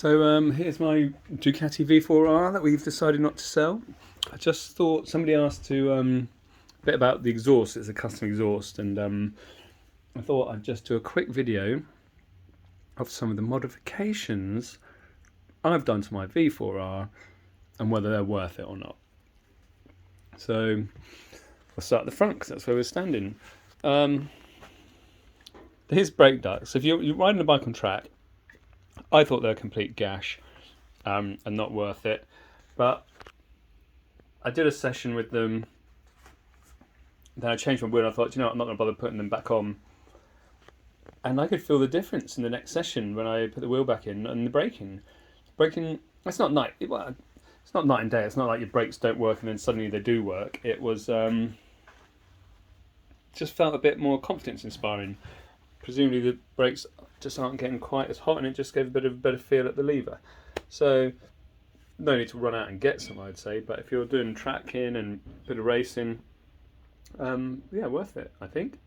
So here's my Ducati V4R that we've decided not to sell. I just thought somebody asked to a bit about the exhaust. It's a custom exhaust, and I thought I'd just do a quick video of some of the modifications I've done to my V4R and whether they're worth it or not. So we'll start at the front because that's where we're standing. Here's brake ducts. If you're riding a bike on track, I thought they're a complete gash and not worth it. But I did a session with them. Then I changed my wheel and I thought, I'm not going to bother putting them back on. And I could feel the difference in the next session when I put the wheel back in and the braking. It's not night. It's not night and day. It's not like your brakes don't work and then suddenly they do work. It was just felt a bit more confidence inspiring. Presumably the brakes just aren't getting quite as hot, and it just gave a bit of a better feel at the lever. So no need to run out and get some, I'd say, but if you're doing tracking and a bit of racing, yeah, worth it, I think.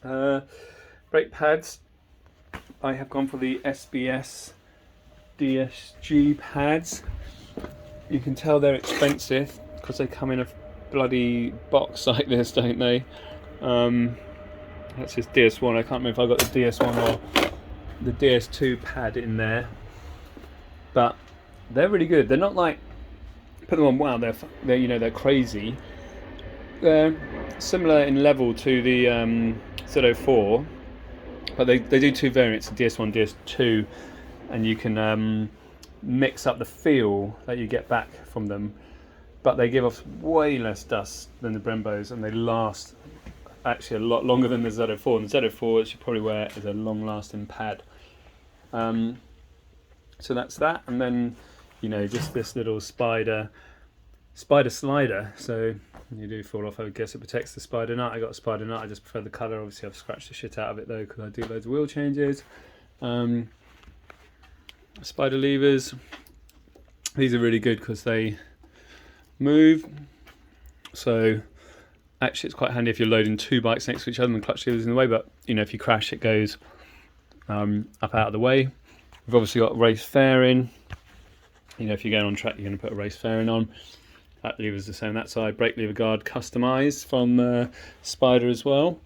Brake pads, I have gone for the SBS DSG pads. You can tell they're expensive because they come in a bloody box like this, don't they? That's just DS1. I can't remember if I got the DS1 or the DS2 pad in there, but they're really good. They're not like, put them on, wow, they're crazy. They're similar in level to the Z04, but they do two variants, the DS1, DS2, and you can mix up the feel that you get back from them, but they give off way less dust than the Brembos, and they last actually a lot longer than the Z04. And the Z04, as you probably wear, is a long-lasting pad. So that's that, and then just this little spider slider. So when you do fall off, I guess it protects the spider nut. I got a spider nut. I just prefer the colour. Obviously, I've scratched the shit out of it though because I do loads of wheel changes. Spider levers. These are really good because they move. So actually, it's quite handy if you're loading two bikes next to each other and the clutch lever's in the way. But if you crash, it goes up out of the way. We've obviously got race fairing. If you're going on track, you're going to put a race fairing on. That lever's the same that side. Brake lever guard customised from Spider as well.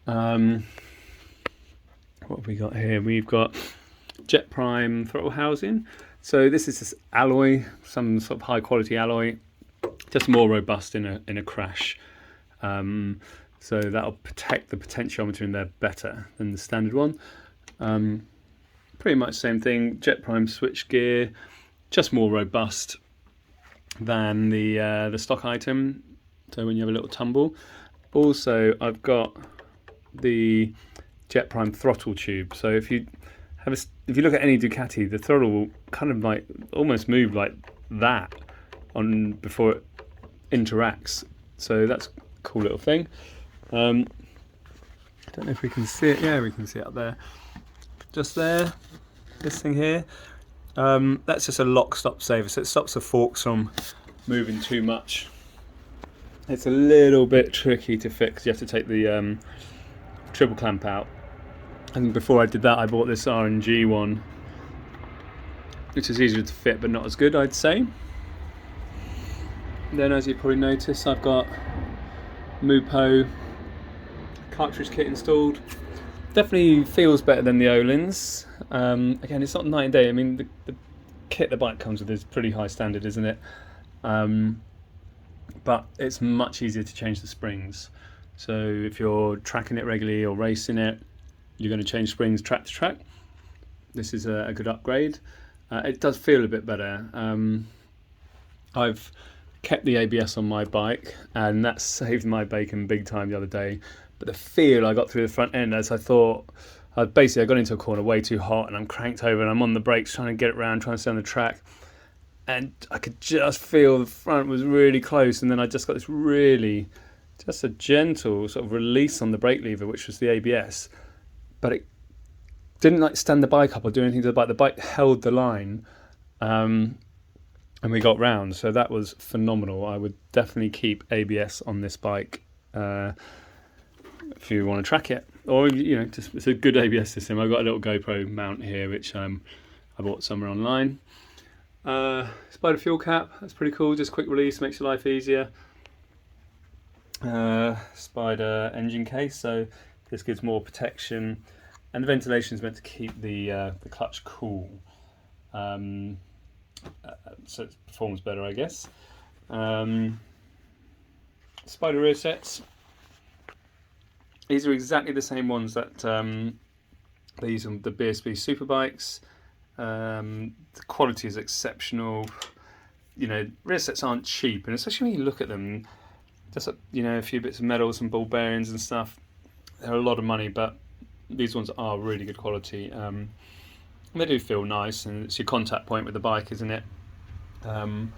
What have we got here? We've got Jet Prime throttle housing. So this is this alloy, some sort of high quality alloy, just more robust in a crash. So that'll protect the potentiometer in there better than the standard one. Pretty much same thing. Jet Prime switch gear, just more robust than the stock item. So when you have a little tumble. Also, I've got the Jet Prime throttle tube. So if you look at any Ducati, the throttle will kind of like almost move like that on before it interacts. So that's a cool little thing. I don't know if we can see it. Yeah, we can see it up there. Just there, this thing here. That's just a lock stop saver, so it stops the forks from moving too much. It's a little bit tricky to fix. You have to take the triple clamp out. And before I did that, I bought this R&G one, which is easier to fit but not as good, I'd say. Then, as you probably notice, I've got Mupo cartridge kit installed. Definitely feels better than the Öhlins. Again, it's not night and day. I mean, the kit the bike comes with is pretty high standard, isn't it? But it's much easier to change the springs. So if you're tracking it regularly or racing it, you're going to change springs track to track. This is a good upgrade. It does feel a bit better. I've kept the ABS on my bike, and that saved my bacon big time the other day. But the feel I got through the front end, as I thought, I got into a corner way too hot, and I'm cranked over, and I'm on the brakes trying to get it around, trying to stay on the track, and I could just feel the front was really close, and then I just got this really, just a gentle sort of release on the brake lever, which was the ABS, but it didn't like stand the bike up or do anything to the bike. The bike held the line, and we got round, so that was phenomenal. I would definitely keep ABS on this bike if you want to track it, or just it's a good ABS system. I've got a little GoPro mount here which I bought somewhere online. Spider fuel cap, that's pretty cool, just quick release, makes your life easier. Spider engine case, so this gives more protection, and the ventilation is meant to keep the clutch cool, so it performs better, I guess. Spider rear sets. These are exactly the same ones that they use on the BSB Superbikes. The quality is exceptional. You know, rear sets aren't cheap, and especially when you look at them, just a few bits of metal, some ball bearings and stuff. They're a lot of money, but these ones are really good quality. They do feel nice, and it's your contact point with the bike, isn't it? So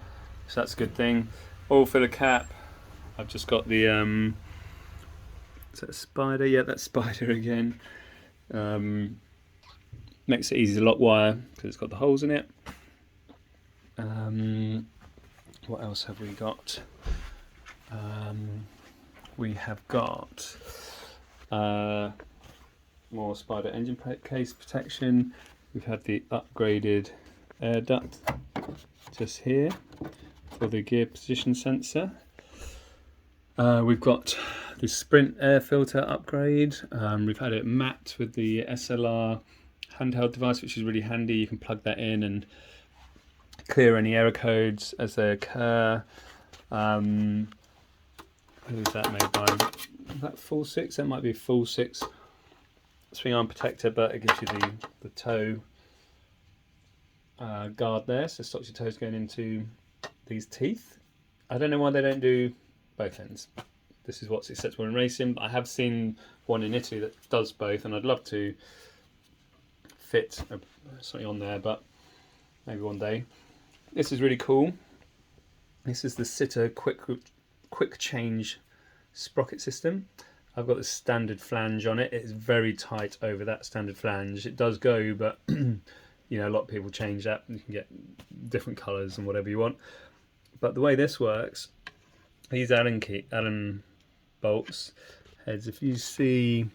that's a good thing. Oil filler cap. I've just got the is that Spider? Yeah, that's Spider again. Makes it easy to lock wire because it's got the holes in it. What else have we got? We have got more Spider engine case protection. We've had the upgraded air duct just here for the gear position sensor. We've got the Sprint air filter upgrade. We've had it matte with the SLR handheld device, which is really handy. You can plug that in and clear any error codes as they occur. Who is that made by? Is that full 6? That might be full 6 swing arm protector, but it gives you the toe guard there, so it stops your toes going into these teeth. I don't know why they don't do both ends. This is what's acceptable in racing. I have seen one in Italy that does both, and I'd love to fit something on there, but maybe one day. This is really cool. This is the Sitter quick change sprocket system. I've got the standard flange on it. It's very tight over that standard flange. It does go, but a lot of people change that. You can get different colours and whatever you want. But the way this works, these Allen bolts heads. If you see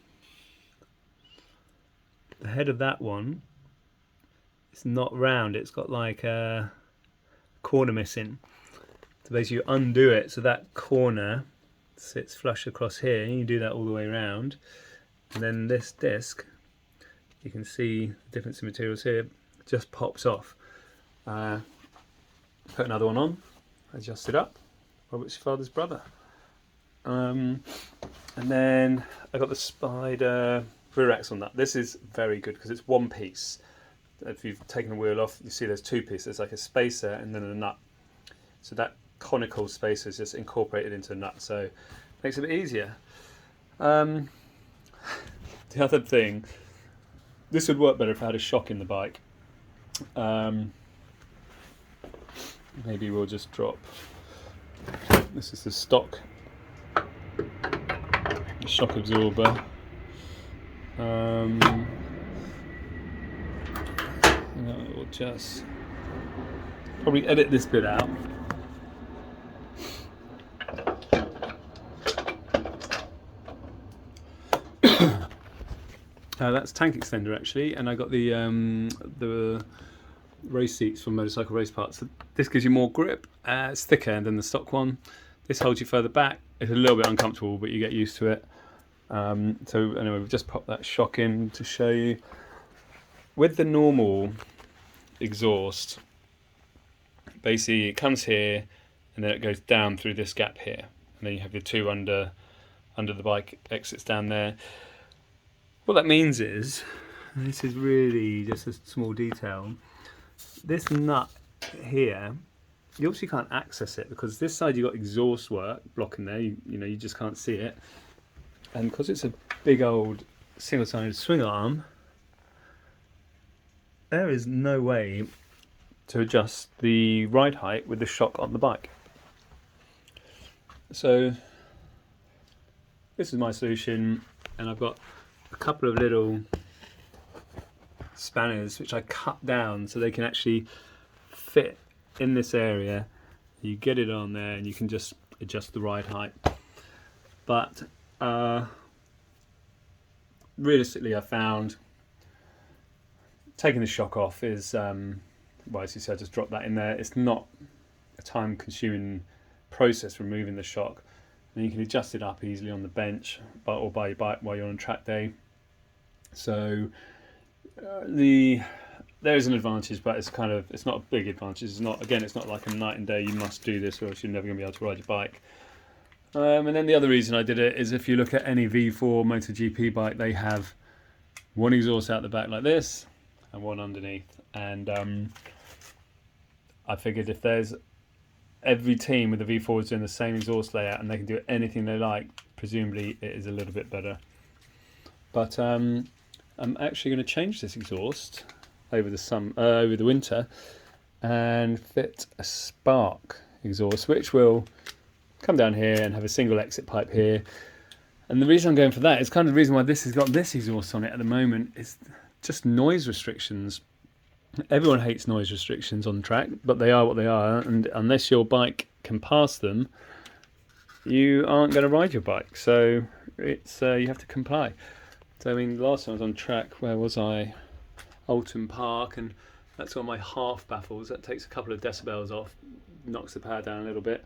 the head of that one, it's not round. It's got like a corner missing. So basically, you undo it so that corner sits flush across here. You do that all the way around, and then this disc, you can see the difference in materials here, just pops off. Put another one on, adjust it up. Robert's your father's brother. And then I got the Spider Reracks on that. This is very good because it's one piece. If you've taken the wheel off, you see there's two pieces. There's like a spacer and then a nut. So that conical spacer is just incorporated into the nut, so it makes it a bit easier. The other thing, this would work better if I had a shock in the bike. Maybe we'll just drop. This is the stock shock absorber. We'll just probably edit this bit out. That's tank extender actually, and I got the race seats from Motorcycle Race Parts. So this gives you more grip. It's thicker than the stock one. This holds you further back. It's a little bit uncomfortable, but you get used to it. So anyway, we've just popped that shock in to show you. With the normal exhaust, basically it comes here and then it goes down through this gap here, and then you have your two under the bike exits down there. What that means is, and this is really just a small detail, this nut here, you obviously can't access it because this side you've got exhaust work blocking there, you just can't see it. And because it's a big old single-sided swing arm, there is no way to adjust the ride height with the shock on the bike. So this is my solution, and I've got a couple of little spanners which I cut down so they can actually fit in this area. You get it on there and you can just adjust the ride height. But realistically, I found taking the shock off is, well, as you said, just drop that in there. It's not a time-consuming process removing the shock, and you can adjust it up easily on the bench or by your bike while you're on track day. So there is an advantage, but it's not a big advantage. It's not like a night and day. You must do this, or else you're never going to be able to ride your bike. And then the other reason I did it is if you look at any V4 MotoGP bike, they have one exhaust out the back like this and one underneath. And I figured if there's every team with the V4 is doing the same exhaust layout and they can do anything they like, presumably it is a little bit better. But I'm actually going to change this exhaust over the winter and fit a Spark exhaust, which will come down here and have a single exit pipe here. And the reason I'm going for that is kind of the reason why this has got this exhaust on it at the moment is just noise restrictions. Everyone hates noise restrictions on track, but they are what they are, and unless your bike can pass them, you aren't going to ride your bike. So it's you have to comply. So I mean, last time I was on track, where was I? Alton Park, and that's on my half baffles. That takes a couple of decibels off, knocks the power down a little bit.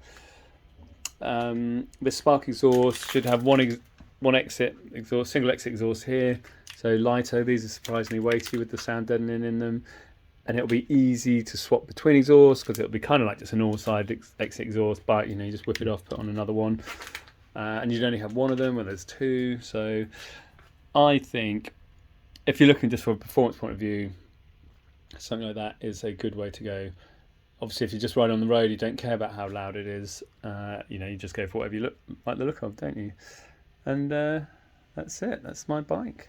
This Spark exhaust should have one exit exhaust, single exit exhaust here, so lighter. These are surprisingly weighty with the sound deadening in them, and it'll be easy to swap between exhausts because it'll be kind of like just an all side exit exhaust, but you just whip it off, put on another one, and you'd only have one of them where there's two. So I think if you're looking just from a performance point of view, something like that is a good way to go. Obviously, if you just ride on the road, you don't care about how loud it is. You just go for whatever you like the look of, don't you? And that's it. That's my bike.